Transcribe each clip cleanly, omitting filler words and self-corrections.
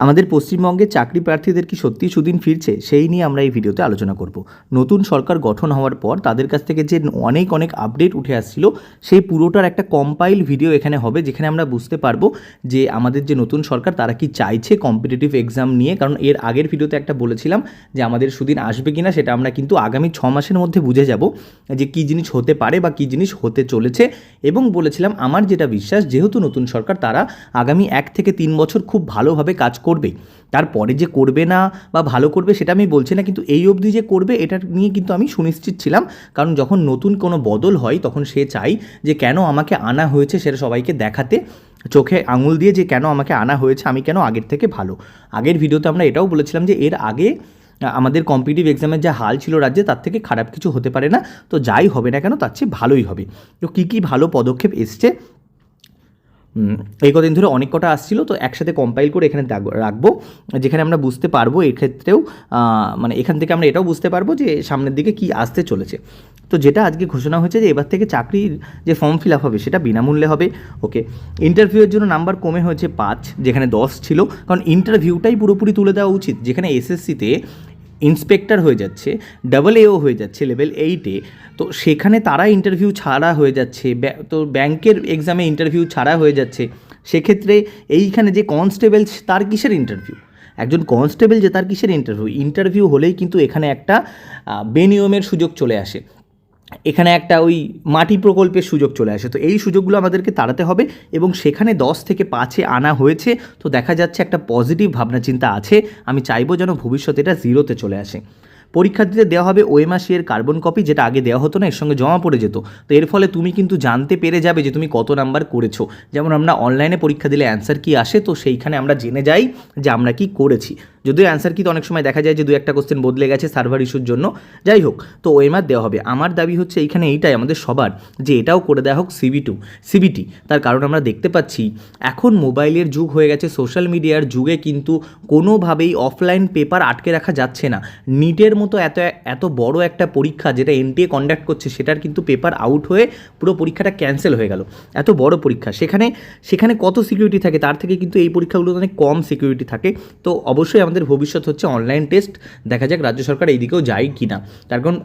আমাদের পশ্চিমবঙ্গের চাকরি প্রার্থীদের কি সত্যিই সুদিন ফিরছে সেই নিয়ে আমরা এই ভিডিওতে আলোচনা করব। নতুন সরকার গঠন হওয়ার পর তাদের কাছ থেকে যে অনেক আপডেট উঠে আসছিল সেই পুরোটার একটা কম্পাইল ভিডিও এখানে হবে, যেখানে আমরা বুঝতে পারবো যে আমাদের যে নতুন সরকার তারা কি চাইছে কম্পিটিটিভ এক্সাম নিয়ে। কারণ এর আগের ভিডিওতে একটা বলেছিলাম যে আমাদের সুদিন আসবে কিনা সেটা আমরা কিন্তু আগামী 6 মাসের মধ্যে বুঝে যাব যে কী জিনিস হতে পারে বা কী জিনিস হতে চলেছে। এবং বলেছিলাম আমার যেটা বিশ্বাস, যেহেতু নতুন সরকার তারা আগামী 1 থেকে 3 বছর খুব ভালোভাবে কাজ করবে। তারপরে যে করবে না বা ভালো করবে সেটা আমি বলছি না, কিন্তু এই অবধি যে করবে এটা নিয়ে কিন্তু আমি সুনিশ্চিত ছিলাম। কারণ যখন নতুন কোনো বদল হয় তখন সে চাই যে কেন আমাকে আনা হয়েছে সেটা সবাইকে দেখাতে, চোখে আঙুল দিয়ে যে কেন আমাকে আনা হয়েছে, আমি কেন আগের থেকে ভালো। আগের ভিডিওতে আমরা এটাও বলেছিলাম যে এর আগে আমাদের কম্পিটিটিভ এক্সামের যা হাল ছিল রাজ্যে তার থেকে খারাপ কিছু হতে পারে না, তো যাই হবে না কেন তার চেয়ে ভালোই হবে। তো কী ভালো পদক্ষেপ এসছে এই কদিন ধরে অনেক কটা আসছিলো, তো একসাথে কম্পাইল করে এখানে রাখবো, যেখানে আমরা বুঝতে পারবো এক্ষেত্রেও মানে এখান থেকে আমরা এটাও বুঝতে পারবো যে সামনের দিকে কি আসতে চলেছে। তো যেটা আজকে ঘোষণা হয়েছে যে এবার থেকে চাকরির যে ফর্ম ফিল আপ হবে সেটা বিনামূল্যে হবে। ওকে, ইন্টারভিউয়ের জন্য নাম্বার কমে হয়েছে 5, যেখানে 10 ছিল। কারণ ইন্টারভিউটাই পুরোপুরি তুলে দেওয়া উচিত, যেখানে এসএসসিতে ইন্সপেক্টর হয়ে যাচ্ছে, AA হয়ে যাচ্ছে লেভেল 8-এ, তো সেখানে তারা ইন্টারভিউ ছাড়া হয়ে যাচ্ছে। তো ব্যাংকের এক্সামে ইন্টারভিউ ছাড়া হয়ে যাচ্ছে। সেক্ষেত্রে এইখানে যে কনস্টেবল তার কিসের ইন্টারভিউ, একজন কনস্টেবল যে তার কিসের ইন্টারভিউ হলেই কিন্তু এখানে একটা বেনিয়মের সুযোগ চলে আসে, এখানে একটা ওই মাটি প্রকল্পের সুযোগ চলে আসে। তো এই সুযোগগুলো আমাদেরকে তাড়াতে হবে এবং সেখানে 10 থেকে 5-এ আনা হয়েছে। তো দেখা যাচ্ছে একটা পজিটিভ ভাবনা চিন্তা আছে। আমি চাইবো যেন ভবিষ্যতে এটা 0-তে চলে আসে। পরীক্ষার্থীদের দেওয়া হবে OMR এর কার্বন কপি, যেটা আগে দেওয়া হতো না, এর সঙ্গে জমা পড়ে যেত। তো এর ফলে তুমি কিন্তু জানতে পেরে যাবে যে তুমি কত নাম্বার করেছো। যেমন আমরা অনলাইনে পরীক্ষা দিলে অ্যান্সার কি আসে, তো সেইখানে আমরা জেনে যাই যে আমরা কি করেছি। যদিও অ্যান্সার কি তো অনেক সময় দেখা যায় যে 2-একটা কোশ্চেন বদলে গেছে সার্ভার ইস্যুর জন্য, যাই হোক, তো OMR দেওয়া হবে। আমার দাবি হচ্ছে এইখানে এইটাই আমাদের সবার, যে এটাও করে দেওয়া হোক CBT। তার কারণ আমরা দেখতে পাচ্ছি এখন মোবাইলের যুগ হয়ে গেছে, সোশ্যাল মিডিয়ার যুগে কিন্তু কোনোভাবেই অফলাইন পেপার আটকে রাখা যাচ্ছে না। নিটের মতো এত বড় একটা পরীক্ষা যেটা NTA কন্ডাক্ট করছে, সেটার কিন্তু পেপার আউট হয়ে পুরো পরীক্ষাটা ক্যান্সেল হয়ে গেল। এত বড় পরীক্ষা, সেখানে কত সিকিউরিটি থাকে, তার থেকে কিন্তু এই পরীক্ষাগুলোতে অনেক কম সিকিউরিটি থাকে। তো অবশ্যই আমাদের ভবিষ্যৎ হচ্ছে অনলাইন টেস্ট। দেখা যাক রাজ্য সরকার এই দিকেও যায় কি না। তার কারণ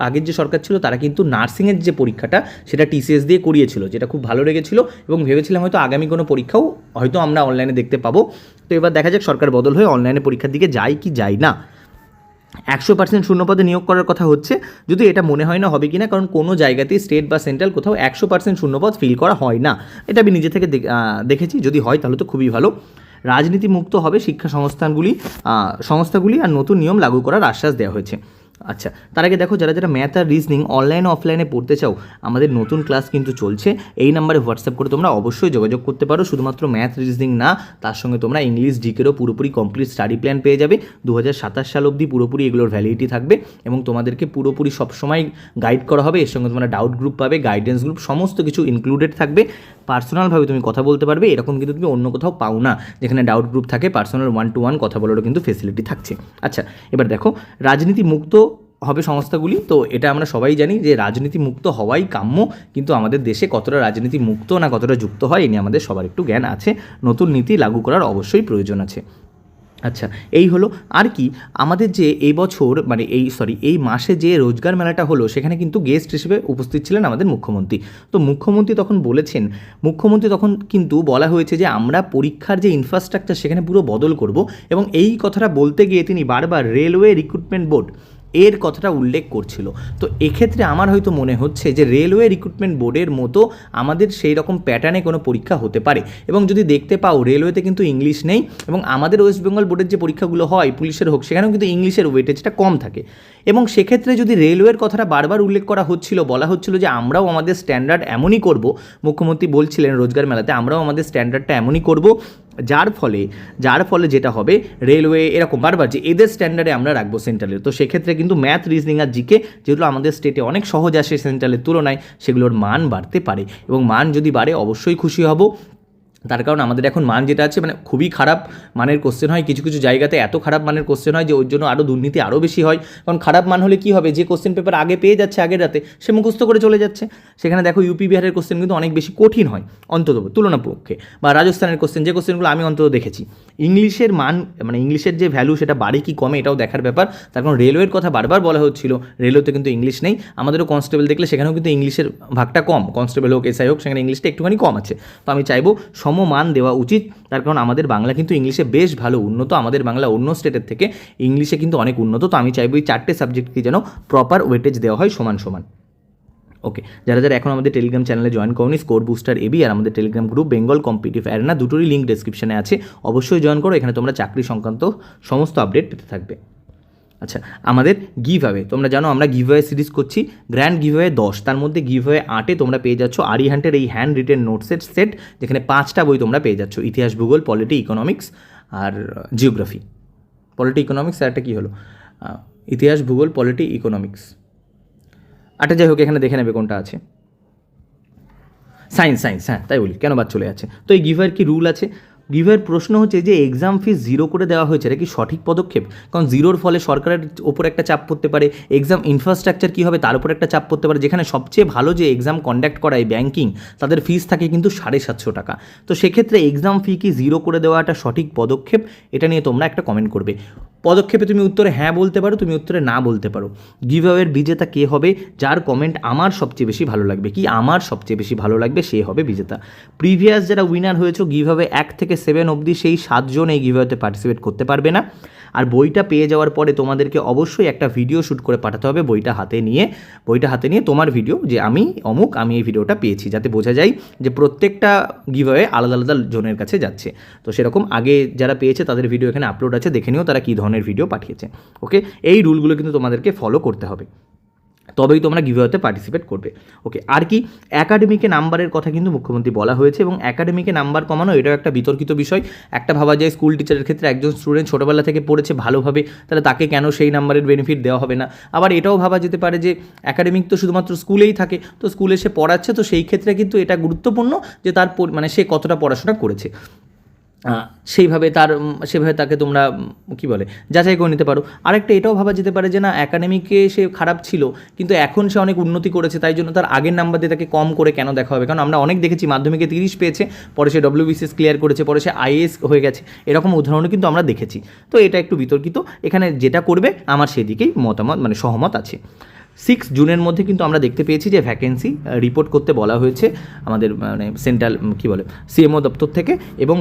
আগের যে সরকার ছিল তারা কিন্তু নার্সিংয়ের যে পরীক্ষাটা সেটা TCS দিয়ে করিয়েছিল, যেটা খুব ভালো লেগেছিল এবং ভেবেছিলাম হয়তো আগামী কোনো পরীক্ষাও হয়তো আমরা অনলাইনে দেখতে পাবো। তো এবার দেখা যাক সরকার বদল হয়ে অনলাইনে পরীক্ষার দিকে যায় কি যায় না। 100% শূন্যপদে নিয়োগ করার কথা হচ্ছে, যদি এটা মনে হয় না হবে কিনা, কারণ কোনো জায়গাতেই স্টেট বা সেন্ট্রাল কোথাও 100% শূন্যপদ ফিল করা হয় না। এটা আমি নিজে থেকে দেখেছি, যদি হয় তাহলে তো খুবই ভালো। রাজনীতি মুক্ত হবে শিক্ষা সংস্থাগুলি আর নতুন নিয়ম লাগু করার আশ্বাস দেওয়া হয়েছে। আচ্ছা, তার আগে দেখো, যারা ম্যাথ আর রিজনিং অনলাইন অফলাইনে পড়তে চাও, আমাদের নতুন ক্লাস কিন্তু চলছে। এই নাম্বারে হোয়াটসঅ্যাপ করে তোমরা অবশ্যই যোগাযোগ করতে পারো। শুধুমাত্র ম্যাথ রিজনিং না, তার সঙ্গে তোমরা ইংলিশ জিকেরও পুরোপুরি কমপ্লিট স্টাডি প্ল্যান পেয়ে যাবে। 2027 সাল অবধি পুরোপুরি এগুলোর ভ্যালিডিটি থাকবে এবং তোমাদেরকে পুরোপুরি সবসময় গাইড করা হবে। এর সঙ্গে তোমরা ডাউট গ্রুপ পাবে, গাইডেন্স গ্রুপ, সমস্ত কিছু ইনক্লুডেড থাকবে। পার্সোনালভাবে তুমি কথা বলতে পারবে, এরকম কিন্তু তুমি অন্য কোথাও পাও না, যেখানে ডাউট গ্রুপ থাকে, পার্সোনাল 1-to-1 কথা বলারও কিন্তু ফেসিলিটি থাকছে। আচ্ছা, এবার দেখো, রাজনীতি মুক্ত হবে সংস্থাগুলি। তো এটা আমরা সবাই জানি যে রাজনীতি মুক্ত হওয়াই কাম্য, কিন্তু আমাদের দেশে কতটা রাজনীতি মুক্ত না কতটা যুক্ত হয়, এ নিয়ে আমাদের সবার একটু জ্ঞান আছে। নতুন নীতি লাগু করার অবশ্যই প্রয়োজন আছে। আচ্ছা, এই হলো। আর কি, আমাদের যে এই বছর এই মাসে যে রোজগার মেলাটা হলো, সেখানে কিন্তু গেস্ট হিসেবে উপস্থিত ছিলেন আমাদের মুখ্যমন্ত্রী। তো মুখ্যমন্ত্রী তখন কিন্তু বলা হয়েছে যে আমরা পরীক্ষার যে ইনফ্রাস্ট্রাকচার সেখানে পুরো বদল করব, এবং এই কথাটা বলতে গিয়ে তিনি বারবার রেলওয়ে রিক্রুটমেন্ট বোর্ড এর কথাটা উল্লেখ করছিল। তো এক্ষেত্রে আমার হয়তো মনে হচ্ছে যে রেলওয়ে রিক্রুটমেন্ট বোর্ডের মতো আমাদের সেই রকম প্যাটার্নে কোনো পরীক্ষা হতে পারে। এবং যদি দেখতে পাও, রেলওয়েতে কিন্তু ইংলিশ নেই, এবং আমাদের ওয়েস্ট বেঙ্গল বোর্ডের যে পরীক্ষাগুলো হয় পুলিশের হোক, সেখানেও কিন্তু ইংলিশের ওয়েটেজটা কম থাকে। এবং সেক্ষেত্রে যদি রেলওয়ের কথাটা বারবার উল্লেখ করা হচ্ছিল, বলা হচ্ছিল যে আমরাও আমাদের স্ট্যান্ডার্ড এমনই করব, মুখ্যমন্ত্রী বলছিলেন রোজগার মেলাতে আমরাও আমাদের স্ট্যান্ডার্ডটা এমনই করব, যার ফলে যেটা হবে, রেলওয়ে এরকম বারবার যে এদের স্ট্যান্ডার্ডে আমরা রাখবো সেন্ট্রালের। তো সেক্ষেত্রে কিন্তু ম্যাথ রিজনিং আর জিকে, যেগুলো আমাদের স্টেটে অনেক সহজ আসে সেন্ট্রালের তুলনায়, সেগুলোর মান বাড়তে পারে, এবং মান যদি বাড়ে অবশ্যই খুশি হব। তার কারণ আমাদের এখন মান যেটা আছে মানে খুবই খারাপ মানের কোশ্চেন হয়, কিছু কিছু জায়গাতে এত খারাপ মানের কোশ্চেন হয় যে ওর জন্য আরও দুর্নীতি আরও বেশি হয়। কারণ খারাপ মান হলে কী হবে, যে কোশ্চেন পেপার আগে পেয়ে যাচ্ছে আগের রাতে সে মুখস্থ করে চলে যাচ্ছে। সেখানে দেখো ইউপি বিহারের কোশ্চেন কিন্তু অনেক বেশি কঠিন হয় অন্তত তুলনাপক্ষে, বা রাজস্থানের কোশ্চেন, যে কোশ্চেনগুলো আমি অন্তত দেখেছি। ইংলিশের মান মানে ইংলিশের যে ভ্যালু সেটা বাড়ে কি কমে এটাও দেখার ব্যাপার। তার কারণ রেলওয়ের কথা বারবার বলা হচ্ছিল, রেলওয়েতে কিন্তু ইংলিশ নেই। আমাদেরও কনস্টেবল দেখলে সেখানেও কিন্তু ইংলিশের ভাগটা কম, কনস্টেবল হোক এসআই হোক সেখানে ইংলিশটা একটুখানি কম আছে। তো আমি চাইবো সমমান দেওয়া উচিত। তার কারণ আমাদের বাংলা কিন্তু ইংলিশে বেশ ভালো উন্নত, আমাদের বাংলা অন্য স্টেটের থেকে ইংলিশে কিন্তু অনেক উন্নত। তো আমি চাইবো এই 4টে সাবজেক্টকে যেন প্রপার ওয়েটেজ দেওয়া হয় সমান সমান। ওকে, যারা যারা এখন আমাদের টেলিগ্রাম চ্যানেলে জয়েন করনি, স্কোর বুস্টার এবি আর আমাদের Telegram group Bengal competitive arena, দুটোরই লিঙ্ক ডেসক্রিপশনে আছে, অবশ্যই জয়েন করো। এখানে তোমরা চাকরি সংক্রান্ত সমস্ত আপডেট পেতে থাকবে। আচ্ছা, আমাদের গিভঅ্যাওয়ে তোমরা জানো আমরা গিভঅ্যাওয়ে সিরিজ করছি, গ্র্যান্ড গিভঅ্যাওয়ে 10, তার মধ্যে গিভঅ্যাওয়ে 8-এ তোমরা পেয়ে যাচ্ছ আরিহান্টের এই হ্যান্ড রিটেন নোটসের সেট, যেখানে 5টা বই তোমরা পেয়ে যাচ্ছ, ইতিহাস, ভূগোল, পলিটি, ইকোনমিক্স আর জিওগ্রাফি। পলিটি, ইকোনমিক্স আর একটা কী হলো, ইতিহাস, ভূগোল, পলিটি, ইকোনমিক্স, আচ্ছা যাই হোক এখানে দেখে নেবে কোনটা আছে। সায়েন্স, হ্যাঁ তাই বলি, কেন বাদ চলে যাচ্ছে। তো এই গিভঅ্যাওয়ের কি রুল আছে? গিভঅ্যাওয়ের প্রশ্ন হচ্ছে যে এক্সাম ফিস 0 করে দেওয়া হয়েছে, এটা কি সঠিক পদক্ষেপ? কারণ 0-র ফলে সরকারের ওপর একটা চাপ পড়তে পারে, এক্সাম ইনফ্রাস্ট্রাকচার কী হবে তার উপর একটা চাপ পড়তে পারে। যেখানে সবচেয়ে ভালো যে এক্সাম কন্ডাক্ট করায় ব্যাঙ্কিং, তাদের ফিস থাকে কিন্তু 750 টাকা। তো সেক্ষেত্রে এক্সাম ফি কি 0 করে দেওয়াটা সঠিক পদক্ষেপ? এটা নিয়ে তোমরা একটা কমেন্ট করবে। পদক্ষেপে তুমি উত্তরে হ্যাঁ বলতে পারো, তুমি উত্তরে না বলতে পারো। গিভঅ্যাওয়ের বিজেতা কে হবে? যার কমেন্ট আমার সবচেয়ে বেশি ভালো লাগবে, কি আমার সবচেয়ে বেশি ভালো লাগবে সে হবে বিজেতা। প্রিভিয়াস যারা উইনার হয়েছে গিভঅ্যাওয়ে 1 থেকে 7 অবধি, সেই 7 জন এই গিভঅ্যাওয়েতে পার্টিসিপেট করতে পারবে না। আর বইটা পেয়ে যাওয়ার পরে তোমাদেরকে অবশ্যই একটা ভিডিও শ্যুট করে পাঠাতে হবে বইটা হাতে নিয়ে তোমার ভিডিও, যে আমি অমুক আমি এই ভিডিওটা পেয়েছি, যাতে বোঝা যায় যে প্রত্যেকটা গিভঅ্যাওয়ে আলাদা আলাদা জনের কাছে যাচ্ছে। তো সেরকম আগে যারা পেয়েছে তাদের ভিডিও এখানে আপলোড আছে, দেখে নিও তারা কী ধরনের ভিডিও পাঠিয়েছে। ওকে, এই রুলগুলো কিন্তু তোমাদেরকে ফলো করতে হবে, তবেই তোমরা গিভঅ্যাওয়েতে পার্টিসিপেট করবে। ওকে, আর কি একাডেমিকে নাম্বারের কথা কিন্তু মুখ্যমন্ত্রী বলা হয়েছে, এবং একাডেমিকে নাম্বার কমানো এটাও একটা বিতর্কিত বিষয়। একটা ভাবা যায় স্কুল টিচারের ক্ষেত্রে একজন স্টুডেন্ট ছোটোবেলা থেকে পড়েছে ভালোভাবে, তাহলে তাকে কেন সেই নাম্বারের বেনিফিট দেওয়া হবে না? আবার এটাও ভাবা যেতে পারে যে একাডেমিক তো শুধুমাত্র স্কুলেই থাকে, তো স্কুলে সে পড়াচ্ছে, তো সেই ক্ষেত্রে কিন্তু এটা গুরুত্বপূর্ণ যে তার মানে সে কতটা পড়াশোনা করেছে, সেভাবে তাকে তোমরা কী বলে যাচাই করে নিতে পারো। আরেকটা এটাও ভাবা যেতে পারে যে না, একাডেমিকে সে খারাপ ছিল কিন্তু এখন সে অনেক উন্নতি করেছে, তাই জন্য তার আগের নাম্বার দিয়ে তাকে কম করে কেন দেখা হবে? কারণ আমরা অনেক দেখেছি মাধ্যমিকে 30 পেয়েছে, পরে সে WBCS ক্লিয়ার করেছে, পরে সে IAS হয়ে গেছে, এরকম উদাহরণও কিন্তু আমরা দেখেছি। তো এটা একটু বিতর্কিত, এখানে যেটা করবে আমার সেদিকেই মতামত মানে সহমত আছে। 6 জুনের মধ্যে কিন্তু আমরা দেখতে পেয়েছি যে ভ্যাকেন্সি রিপোর্ট করতে বলা হয়েছে আমাদের মানে সেন্ট্রাল কী বলে CMO দপ্তর থেকে, এবং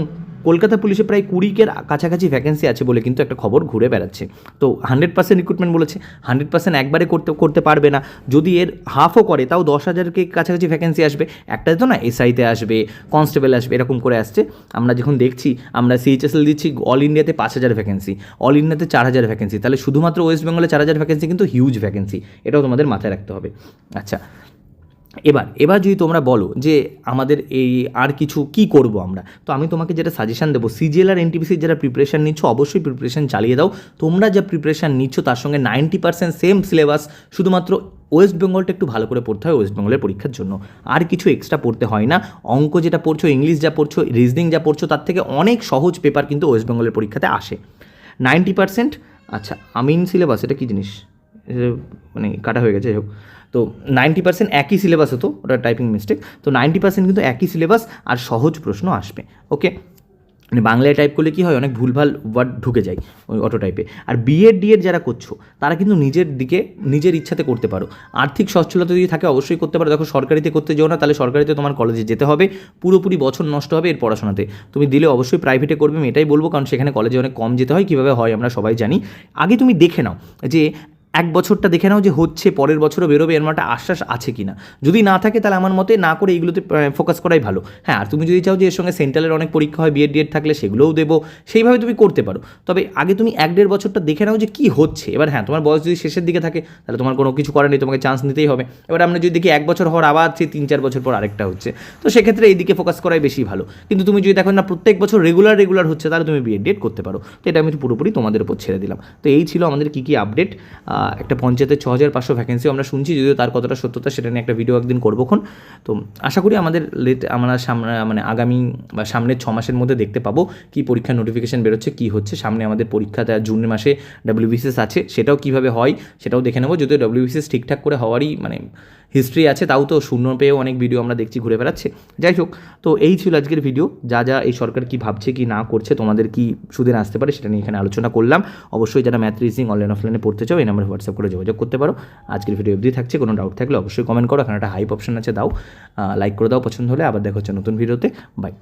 কলকাতা পুলিশে প্রায় 20-এর কাছাকাছি ভ্যাকেন্সি আছে বলে কিন্তু একটা খবর ঘুরে বেড়াচ্ছে। তো 100% রিক্রুটমেন্ট বলেছে, 100% একবারে করতে পারবে না, যদি এর হাফও করে তাও 10,000-কে কাছাকাছি ভ্যাকেন্সি আসবে। একটা তো না SIতে আসবে, কনস্টেবল আসবে, এরকম করে আসছে। আমরা যখন দেখছি আমরা CHSL দিচ্ছি, অল ইন্ডিয়াতে 5,000 ভ্যাকেন্সি, অল ইন্ডিয়াতে 4,000 ভ্যাকেন্সি, তাহলে শুধুমাত্র ওয়েস্ট বেঙ্গলে 4,000 ভ্যাকেন্সি কিন্তু হিউজ ভ্যাকেন্সি, এটাও তোমাদের মাথায় রাখতে হবে। আচ্ছা, এবার যদি তোমরা বলো যে আমাদের এই আর কিছু কি করব আমরা, তো আমি তোমাকে যেটা সাজেশন দেবো, CGL আর NTPC যারা প্রিপারেশান নিচ্ছ অবশ্যই প্রিপারেশান চালিয়ে দাও। তোমরা যা প্রিপারেশান নিচ্ছ তার সঙ্গে 90% সেম সিলেবাস, শুধুমাত্র ওয়েস্ট বেঙ্গলটা একটু ভালো করে পড়তে হয় ওয়েস্ট বেঙ্গলের পরীক্ষার জন্য, আর কিছু এক্সট্রা পড়তে হয় না। অঙ্ক যেটা পড়ছো, ইংলিশ যা পড়ছো, রিজনিং যা পড়ছো, তার থেকে অনেক সহজ পেপার কিন্তু ওয়েস্ট বেঙ্গলের পরীক্ষাতে আসে 90%। আচ্ছা, আমিন সিলেবাস এটা কী জিনিস, মানে কাটা হয়ে গেছে, হোক। তো 90% একই সিলেবাস হতো, ওটা টাইপিং মিস্টেক। তো 90% কিন্তু একই সিলেবাস আর সহজ প্রশ্ন আসবে। ওকে, মানে বাংলায় টাইপ করলে কী হয়, অনেক ভুলভাল ওয়ার্ড ঢুকে যায় ওই অটো টাইপে। আর BEd DEd যারা করছো তারা কিন্তু নিজের ইচ্ছাতে করতে পারো, আর্থিক সচ্ছলতা যদি থাকে অবশ্যই করতে পারো। দেখো সরকারিতে করতে যাও না, তাহলে সরকারিতে তোমার কলেজে যেতে হবে, পুরোপুরি বছর নষ্ট হবে এর পড়াশোনাতে। তুমি দিলে অবশ্যই প্রাইভেটে করবে, আমি এটাই বলবো, কারণ সেখানে কলেজে অনেক কম যেতে হয়। কীভাবে হয় আমরা সবাই জানি। আগে তুমি দেখে নাও যে 1 বছরটা দেখে নাও যে হচ্ছে, পরের বছরও বেরোবে, এর একটা আশ্বাস আছে কি না। যদি না থাকে তাহলে আমার মতে না করে এইগুলোতে ফোকাস করাই ভালো। হ্যাঁ, আর তুমি যদি চাও যে এর সঙ্গে সেন্ট্রালের অনেক পরীক্ষা হয়, BEd DEd থাকলে সেগুলোও দেবো, সেইভাবে তুমি করতে পারো। তবে আগে তুমি 1-1.5 বছরটা দেখে নাও যে কী হচ্ছে। এবার হ্যাঁ, তোমার বয়স যদি শেষের দিকে থাকে তাহলে তোমার কোনো কিছু করার নেই, তোমাকে চান্স নিতেই হবে। এবার আমরা যদি দেখি 1 বছর হওয়ার আবার সেই 3-4 বছর পর আরেকটা হচ্ছে, তো সেক্ষেত্রে এই দিকে ফোকাস করাই বেশি ভালো। কিন্তু তুমি যদি দেখো না প্রত্যেক বছর রেগুলার হচ্ছে, তাহলে তুমি BEd DEd করতে পারো। তো এটা আমি পুরোপুরি তোমাদের উপর ছেড়ে দিলাম। তো এই ছিল আমাদের কী আপডেট। একটা পঞ্চায়েতের 6500 ভ্যাকেন্সিও আমরা শুনছি, যদিও তার কতটা সত্যতা সেটা নিয়ে একটা ভিডিও একদিন করবোক্ষণ। তো আশা করি আমাদের আমরা সামনে মানে আগামী বা সামনের 6 মাসের মধ্যে দেখতে পাবো কি পরীক্ষার নোটিফিকেশন বেরোচ্ছে, কী হচ্ছে। সামনে আমাদের পরীক্ষাটা জুন মাসে WBCS আছে, সেটাও কীভাবে হয় সেটাও দেখে নেবো। যদিও WBCS ঠিকঠাক করে হওয়ারই মানে হিস্ট্রি আছে, তাও তো শূন্য পেয়েও অনেক ভিডিও আমরা দেখছি ঘুরে বেড়াচ্ছে। যাই হোক, তো এই ছিল আজকের ভিডিও। যা এই সরকার কি ভাবছে কি না করছে, তোমাদের কি সুদিন আসতে পারে সেটা নিয়ে এখানে আলোচনা করলাম। অবশ্যই যারা ম্যাথ রিজনিং অনলাইন অফলাইনে পড়তে চাও এই নাম্বারে হোয়াটসঅ্যাপ করে যোগাযোগ করতে পারো। আজকের ভিডিও অবধি থাকছে, কোনো ডাউট থাকলে অবশ্যই কমেন্ট করো। এখানে একটা হাইপ অপশন আছে, দাও লাইক করে দাও পছন্দ হলে। আবার দেখা হচ্ছে নতুন ভিডিওতে, বাই।